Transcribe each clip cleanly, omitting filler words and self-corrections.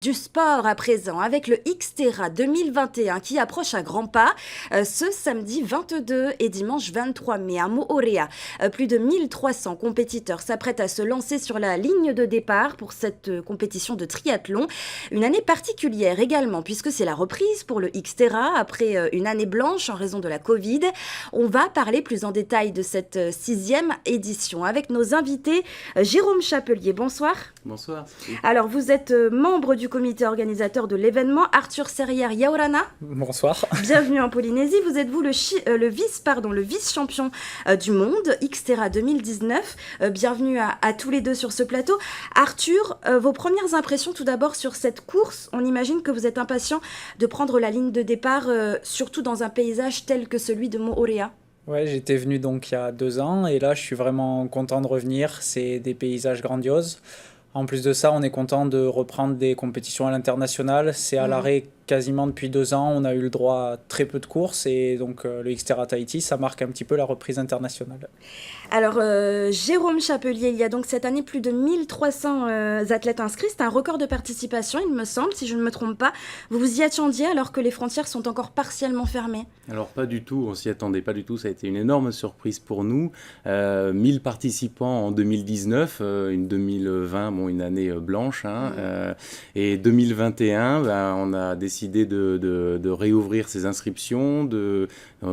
Du sport à présent avec le Xterra 2021 qui approche à grands pas ce samedi 22 et dimanche 23 mai à Moorea. Plus de 1300 compétiteurs s'apprêtent à se lancer sur la ligne de départ pour cette compétition de triathlon. Une année particulière également puisque c'est la reprise pour le Xterra après une année blanche en raison de la Covid. On va parler plus en détail de cette sixième édition avec nos invités. Jérôme Chapelier, bonsoir. Bonsoir. Alors, vous êtes membre du comité organisateur de l'événement. Arthur Serrière Yaorana. Bonsoir. Bienvenue en Polynésie. Vous êtes le vice-champion du monde, Xterra 2019. Bienvenue à tous les deux sur ce plateau. Arthur, vos premières impressions tout d'abord sur cette course. On imagine que vous êtes impatient de prendre la ligne de départ, surtout dans un paysage tel que celui de Moorea. Ouais, j'étais venu donc il y a 2 ans et là je suis vraiment content de revenir. C'est des paysages grandioses. En plus de ça, on est content de reprendre des compétitions à l'international. C'est à l'arrêt quasiment depuis 2 ans. On a eu le droit à très peu de courses et donc le Xterra Tahiti, ça marque un petit peu la reprise internationale. Alors, Jérôme Chapelier, il y a donc cette année plus de 1300 athlètes inscrits. C'est un record de participation, il me semble, si je ne me trompe pas. Vous vous y attendiez alors que les frontières sont encore partiellement fermées? Alors pas du tout, on s'y attendait pas du tout, ça a été une énorme surprise pour nous. 1000 participants en 2019, une 2020, bon, une année blanche, et 2021, on a décidé de réouvrir ces inscriptions, de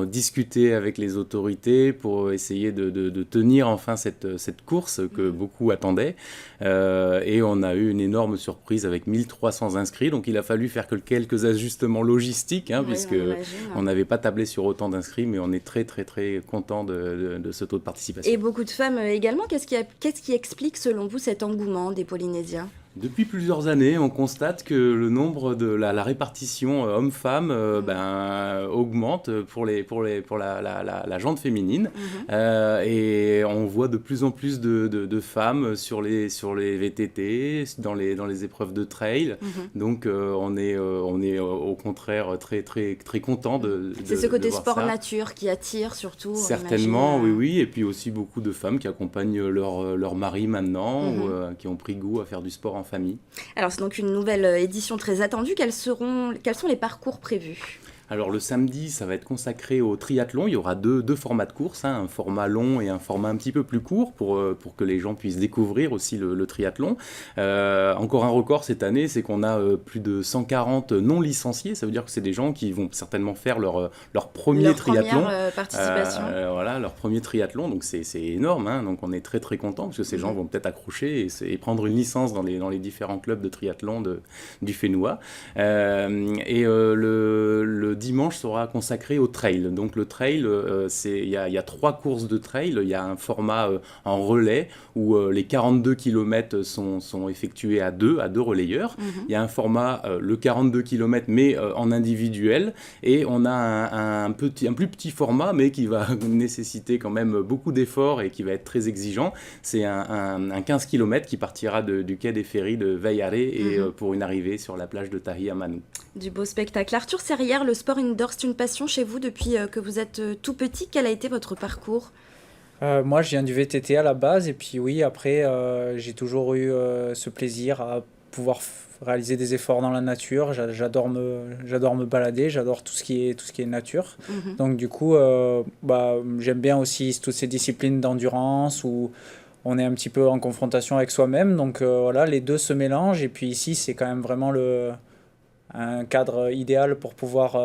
discuter avec les autorités pour essayer de tenir enfin cette course que beaucoup attendaient. Et on a eu une énorme surprise avec 1300 inscrits, donc il a fallu faire que quelques ajustements logistiques, puisque on n'avait pas tablé sur autant d'inscrits, mais on est très très très content de ce taux de participation. Et beaucoup de femmes également. Qu'est-ce qui explique selon vous cet engouement des Polynésiens ? Depuis plusieurs années, on constate que le nombre de la répartition homme-femme augmente pour la jante féminine. Et on voit de plus en plus de femmes sur les VTT, dans les épreuves de trail. Donc on est au contraire très, très, très content de C'est ce côté voir sport ça. nature qui attire surtout. Certainement, oui. Et puis aussi beaucoup de femmes qui accompagnent leur mari maintenant ou qui ont pris goût à faire du sport en famille. Alors c'est donc une nouvelle édition très attendue. Quels sont les parcours prévus ? Alors le samedi, ça va être consacré au triathlon. Il y aura deux formats de course, un format long et un format un petit peu plus court pour que les gens puissent découvrir aussi le triathlon. Encore un record cette année, c'est qu'on a plus de 140 non licenciés. Ça veut dire que c'est des gens qui vont certainement faire leur premier triathlon. Première participation. Voilà, leur premier triathlon. Donc c'est énorme. Donc on est très très content parce que ces gens vont peut-être accrocher et prendre une licence dans les différents clubs de triathlon du Fénois. Et le dimanche sera consacré au trail. Donc le trail, il y a 3 courses de trail. Il y a un format en relais où les 42 km sont effectués à deux relayeurs. Il y a un format, le 42 km, mais en individuel. Et on a un plus petit format, mais qui va nécessiter quand même beaucoup d'efforts et qui va être très exigeant. C'est un 15 km qui partira du quai des ferries de Vaiare et pour une arrivée sur la plage de Tahi à Manu. Du beau spectacle. Arthur Serrière, le sport indoor, c'est une passion chez vous depuis que vous êtes tout petit. Quel a été votre parcours ? Moi, je viens du VTT à la base et puis oui, après, j'ai toujours eu ce plaisir à pouvoir réaliser des efforts dans la nature. J'adore me balader, j'adore tout ce qui est nature. Donc du coup, j'aime bien aussi toutes ces disciplines d'endurance où on est un petit peu en confrontation avec soi-même. Donc voilà, les deux se mélangent et puis ici, c'est quand même vraiment un cadre idéal pour pouvoir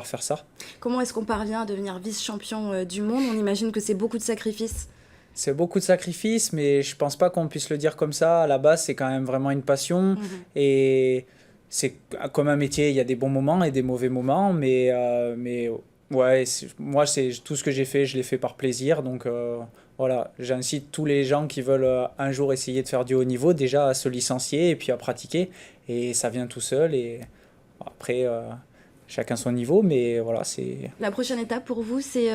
faire ça. Comment est-ce qu'on parvient à devenir vice-champion du monde ? On imagine que c'est beaucoup de sacrifices. C'est beaucoup de sacrifices, mais je pense pas qu'on puisse le dire comme ça. À la base, c'est quand même vraiment une passion. Et c'est comme un métier, il y a des bons moments et des mauvais moments. Mais ouais, moi, c'est tout ce que j'ai fait, je l'ai fait par plaisir. Donc voilà, j'incite tous les gens qui veulent un jour essayer de faire du haut niveau, déjà à se licencier et puis à pratiquer. Et ça vient tout seul. Et après, chacun son niveau, mais voilà, c'est... La prochaine étape pour vous, c'est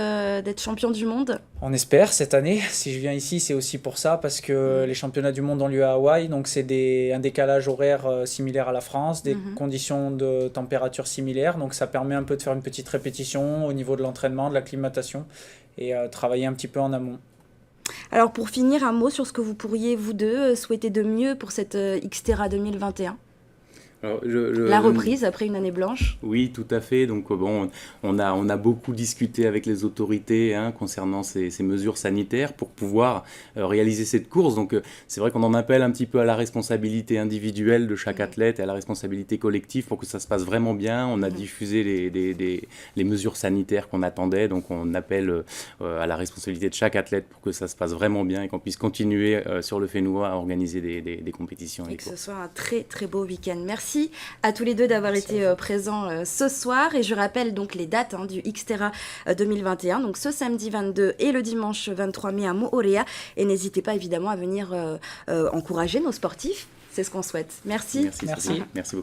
d'être champion du monde ? On espère cette année. Si je viens ici, c'est aussi pour ça, parce que les championnats du monde ont lieu à Hawaï, donc c'est un décalage horaire similaire à la France, des conditions de température similaires, donc ça permet un peu de faire une petite répétition au niveau de l'entraînement, de l'acclimatation, et travailler un petit peu en amont. Alors pour finir, un mot sur ce que vous pourriez, vous deux, souhaiter de mieux pour cette Xterra 2021 ? Alors, La reprise après une année blanche. Oui, tout à fait. Donc bon, on a beaucoup discuté avec les autorités concernant ces mesures sanitaires pour pouvoir réaliser cette course. Donc c'est vrai qu'on en appelle un petit peu à la responsabilité individuelle de chaque athlète et à la responsabilité collective pour que ça se passe vraiment bien. On a diffusé les mesures sanitaires qu'on attendait. Donc on appelle à la responsabilité de chaque athlète pour que ça se passe vraiment bien et qu'on puisse continuer sur le Fénois à organiser des compétitions. Et que ce soit un très très beau week-end. Merci à tous les deux d'avoir été présents ce soir. Et je rappelle donc les dates du Xterra 2021, donc ce samedi 22 et le dimanche 23 mai à Moorea. Et n'hésitez pas évidemment à venir encourager nos sportifs. C'est ce qu'on souhaite. Merci. Merci beaucoup.